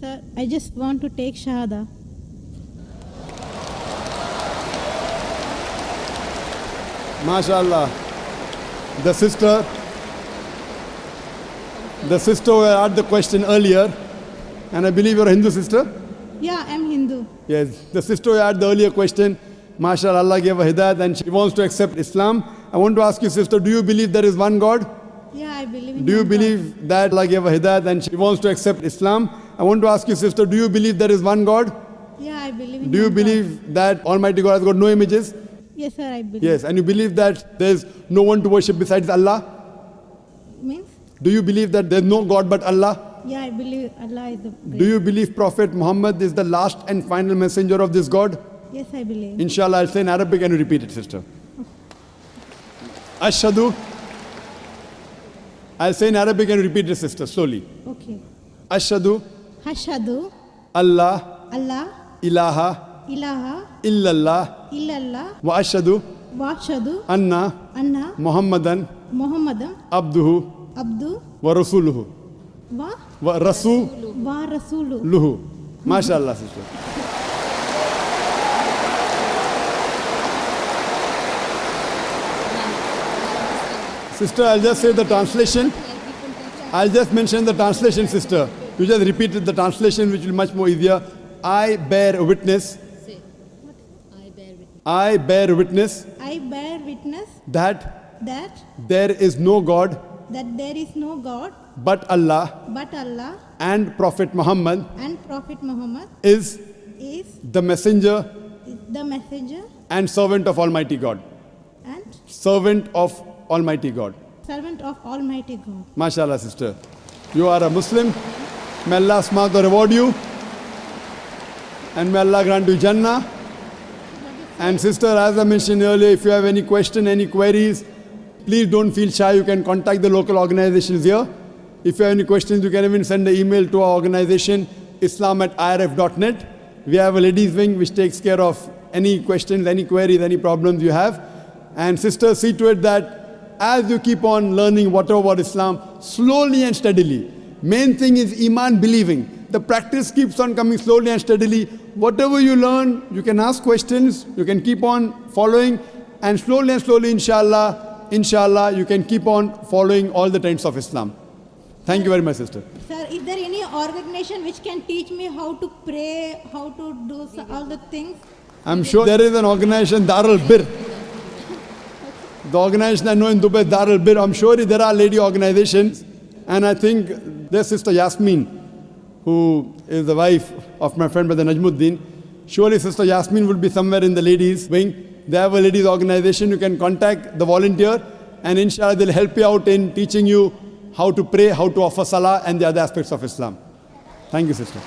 Sir, I just want to take Shahada. MashaAllah. The sister who asked the question earlier, and I believe you're a Hindu sister? Yeah, I'm Hindu. Yes, the sister who had the earlier question, MashaAllah, Allah gave her hidayat and she wants to accept Islam. I want to ask you, sister, do you believe there is one God? Yeah, I believe in Do you one God. believe that Allah gave her hidayat and she wants to accept Islam? I want to ask you, sister, do you believe there is one God? Yeah, I believe in Do you one believe that Almighty God has got no images? God. Yes, sir, I believe. Yes, and you believe that there is no one to worship besides Allah? Means? Do you believe that there is no God but Allah? Yeah, I believe Allah is the great. Do you believe Prophet Muhammad is the last and final messenger of this God? Yes, I believe. Inshallah, I'll say in Arabic and you repeat it, sister. Ashhadu. I'll say in Arabic and you repeat it, sister, slowly. Okay. Ashhadu Hashadu Allah Allah ilaha ilaha illallah illallah wa ashhadu washadu anna anna Muhammadan Muhammadan abduhu abdu wa rasuluhu. wa Wa rasuluhu. wa rasulu. MashaAllah, sister. Sister, I'll just say the translation. I'll just mention the translation, sister. You just repeated the translation, which will be much more easier. I bear witness. I bear witness I bear witness that that there is no God there is no God but Allah but Allah and Prophet Muhammad and Prophet Muhammad is is the messenger the messenger and servant of Almighty God. and Servant of Almighty God. servant of Almighty God. MashaAllah, sister. You are a Muslim. May Allah smart or reward you. And may Allah grant you Jannah. And sister, as I mentioned earlier, if you have any question, any queries, please don't feel shy. You can contact the local organizations here. If you have any questions, you can even send an email to our organization, islam@irf.net. We have a ladies wing which takes care of any questions, any queries, any problems you have. And sister, see to it that as you keep on learning whatever about Islam, slowly and steadily. Main thing is Iman, believing. The practice keeps on coming slowly and steadily. Whatever you learn, you can ask questions, you can keep on following, and slowly, inshallah, you can keep on following all the trends of Islam. Thank you very much, sister. Sir, is there any organization which can teach me how to pray, how to do all the things? I'm sure there is an organization, Darul Bir. The organization I know in Dubai, Darul Bir. I'm sure there are lady organizations, and I think there's Sister Yasmin, who is the wife of my friend Brother Najmuddin. Surely Sister Yasmin would be somewhere in the ladies wing. They have a ladies organization. You can contact the volunteer, and inshallah they'll help you out in teaching you how to pray, how to offer salah, and the other aspects of Islam. Thank you, sister.